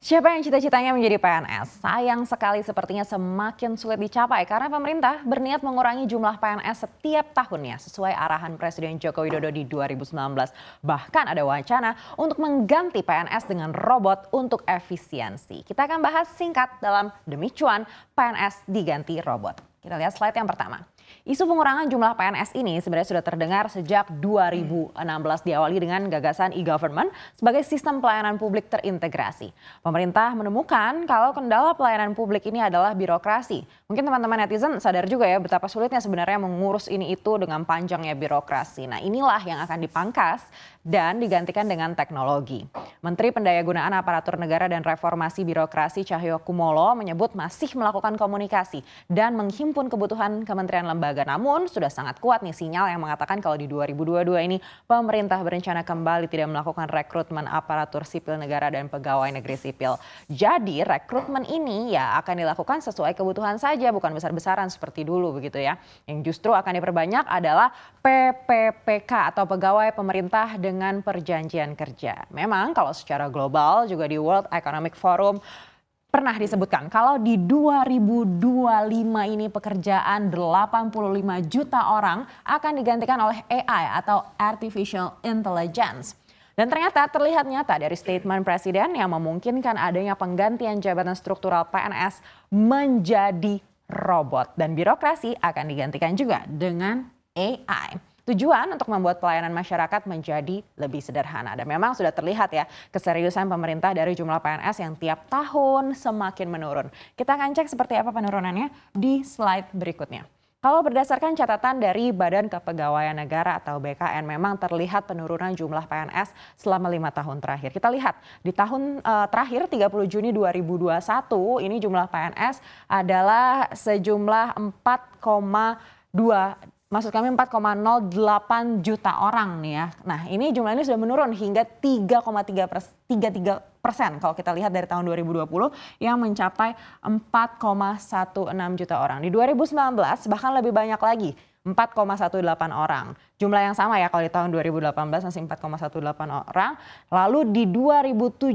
Siapa yang cita-citanya menjadi PNS? Sayang sekali sepertinya semakin sulit dicapai karena pemerintah berniat mengurangi jumlah PNS setiap tahunnya sesuai arahan Presiden Joko Widodo di 2019. Bahkan ada wacana untuk mengganti PNS dengan robot untuk efisiensi. Kita akan bahas singkat dalam Demi Cuan PNS diganti robot. Kita lihat slide yang pertama. Isu pengurangan jumlah PNS ini sebenarnya sudah terdengar sejak 2016 diawali dengan gagasan e-government sebagai sistem pelayanan publik terintegrasi. Pemerintah menemukan kalau kendala pelayanan publik ini adalah birokrasi. Mungkin teman-teman netizen sadar juga ya betapa sulitnya sebenarnya mengurus ini itu dengan panjangnya birokrasi. Nah, inilah yang akan dipangkas dan digantikan dengan teknologi. Menteri Pendayagunaan Aparatur Negara dan Reformasi Birokrasi Cahyokumolo menyebut masih melakukan komunikasi dan menghimpun kebutuhan kementerian lembaga. Namun sudah sangat kuat nih sinyal yang mengatakan kalau di 2022 ini pemerintah berencana kembali tidak melakukan rekrutmen aparatur sipil negara dan pegawai negeri sipil. Jadi rekrutmen ini ya akan dilakukan sesuai kebutuhan saja, bukan besar-besaran seperti dulu begitu ya. Yang justru akan diperbanyak adalah PPPK atau pegawai pemerintah dengan perjanjian kerja. Memang kalau secara global juga di World Economic Forum pernah disebutkan kalau di 2025 ini pekerjaan 85 juta orang akan digantikan oleh AI atau Artificial Intelligence. Dan ternyata terlihat nyata dari statement Presiden yang memungkinkan adanya penggantian jabatan struktural PNS menjadi robot. Dan birokrasi akan digantikan juga dengan AI. Tujuan untuk membuat pelayanan masyarakat menjadi lebih sederhana. Dan memang sudah terlihat ya keseriusan pemerintah dari jumlah PNS yang tiap tahun semakin menurun. Kita akan cek seperti apa penurunannya di slide berikutnya. Kalau berdasarkan catatan dari Badan Kepegawaian Negara atau BKN memang terlihat penurunan jumlah PNS selama 5 tahun terakhir. Kita lihat di tahun terakhir 30 Juni 2021 ini jumlah PNS adalah sejumlah 4,08 juta orang nih ya. Nah ini jumlah ini sudah menurun hingga 3,33% kalau kita lihat dari tahun 2020 yang mencapai 4,16 juta orang. Di 2019 bahkan lebih banyak lagi 4,18 orang. Jumlah yang sama ya kalau di tahun 2018 masih 4,18 orang. Lalu di 2017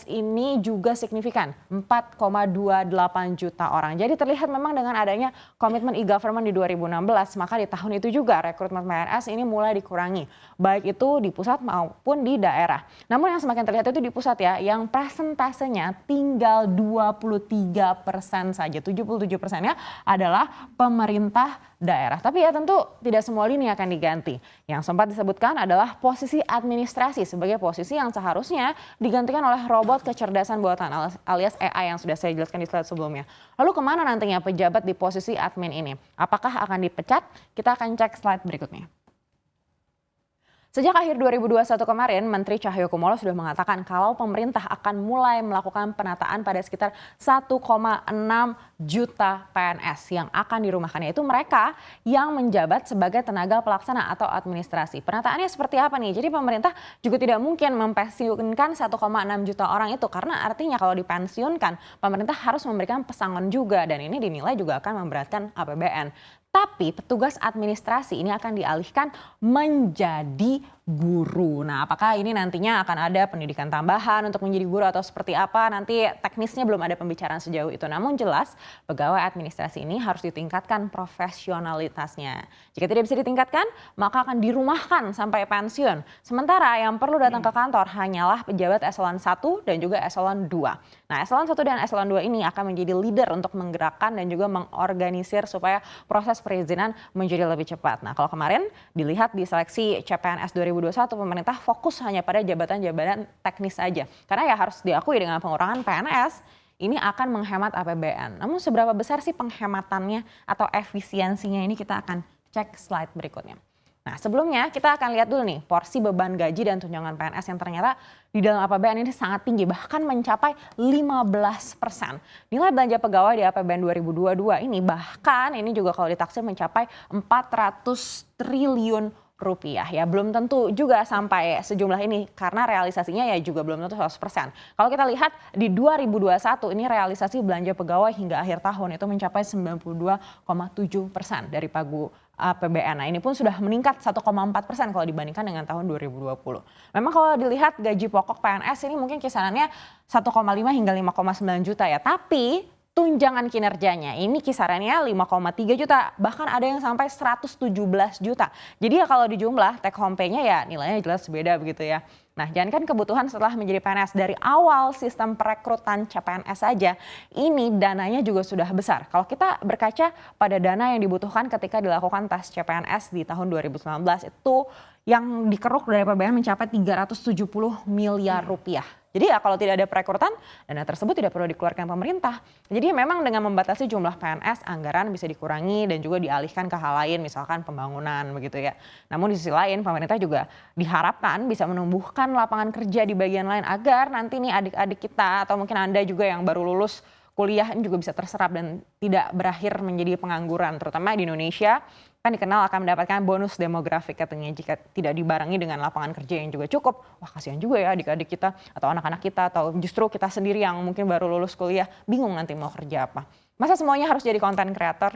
ini juga signifikan 4,28 juta orang. Jadi terlihat memang dengan adanya komitmen e-government di 2016 maka di tahun itu juga rekrutmen PNS ini mulai dikurangi. Baik itu di pusat maupun di daerah. Namun yang semakin terlihat itu di pusat ya yang persentasenya tinggal 23% saja. 77%-nya adalah pemerintah daerah. Tapi ya tentu tidak semua lini akan diganti. Yang sempat disebutkan adalah posisi administrasi sebagai posisi yang seharusnya digantikan oleh robot kecerdasan buatan alias AI yang sudah saya jelaskan di slide sebelumnya. Lalu kemana nantinya pejabat di posisi admin ini? Apakah akan dipecat? Kita akan cek slide berikutnya. Sejak akhir 2021 kemarin, Menteri Cahyokumolo sudah mengatakan kalau pemerintah akan mulai melakukan penataan pada sekitar 1,6 juta PNS yang akan dirumahkan. Yaitu mereka yang menjabat sebagai tenaga pelaksana atau administrasi. Penataannya seperti apa nih? Jadi pemerintah juga tidak mungkin mempensiunkan 1,6 juta orang itu. Karena artinya kalau dipensiunkan, pemerintah harus memberikan pesangon juga. Dan ini dinilai juga akan memberatkan APBN. Tapi petugas administrasi ini akan dialihkan menjadi guru. Nah, apakah ini nantinya akan ada pendidikan tambahan untuk menjadi guru atau seperti apa? Nanti teknisnya belum ada pembicaraan sejauh itu. Namun jelas pegawai administrasi ini harus ditingkatkan profesionalitasnya. Jika tidak bisa ditingkatkan, maka akan dirumahkan sampai pensiun. Sementara yang perlu datang ke kantor hanyalah pejabat eselon 1 dan juga eselon 2. Nah, eselon 1 dan eselon 2 ini akan menjadi leader untuk menggerakkan dan juga mengorganisir supaya proses perizinan menjadi lebih cepat. Nah, kalau kemarin dilihat di seleksi CPNS 2021 pemerintah fokus hanya pada jabatan-jabatan teknis saja. Karena ya harus diakui dengan pengurangan PNS ini akan menghemat APBN. Namun seberapa besar sih penghematannya atau efisiensinya ini kita akan cek slide berikutnya. Nah sebelumnya kita akan lihat dulu nih porsi beban gaji dan tunjangan PNS yang ternyata di dalam APBN ini sangat tinggi bahkan mencapai 15%. Nilai belanja pegawai di APBN 2022 ini bahkan ini juga kalau ditaksir mencapai 400 triliun rupiah ya belum tentu juga sampai sejumlah ini karena realisasinya ya juga belum tentu 100%. Kalau kita lihat di 2021 ini realisasi belanja pegawai hingga akhir tahun itu mencapai 92,7% dari pagu APBN. Nah ini pun sudah meningkat 1,4% kalau dibandingkan dengan tahun 2020. Memang kalau dilihat gaji pokok PNS ini mungkin kisarannya 1,5 hingga 5,9 juta ya. Tapi tunjangan kinerjanya ini kisarannya 5,3 juta, bahkan ada yang sampai 117 juta. Jadi ya kalau dijumlah take home pay-nya ya nilainya jelas beda begitu ya. Nah, jangankan kebutuhan setelah menjadi PNS, dari awal sistem perekrutan CPNS saja, ini dananya juga sudah besar. Kalau kita berkaca pada dana yang dibutuhkan ketika dilakukan tes CPNS di tahun 2019, itu yang dikeruk dari APBN mencapai 370 miliar rupiah. Jadi ya kalau tidak ada perekrutan, dana tersebut tidak perlu dikeluarkan pemerintah. Jadi memang dengan membatasi jumlah PNS, anggaran bisa dikurangi dan juga dialihkan ke hal lain, misalkan pembangunan begitu ya. Namun di sisi lain pemerintah juga diharapkan bisa menumbuhkan lapangan kerja di bagian lain agar nanti nih adik-adik kita atau mungkin Anda juga yang baru lulus kuliah ini juga bisa terserap dan tidak berakhir menjadi pengangguran, terutama di Indonesia kan dikenal akan mendapatkan bonus demografik katanya jika tidak dibarengi dengan lapangan kerja yang juga cukup. Wah kasihan juga ya adik-adik kita atau anak-anak kita atau justru kita sendiri yang mungkin baru lulus kuliah bingung nanti mau kerja apa. Masa semuanya harus jadi konten kreator?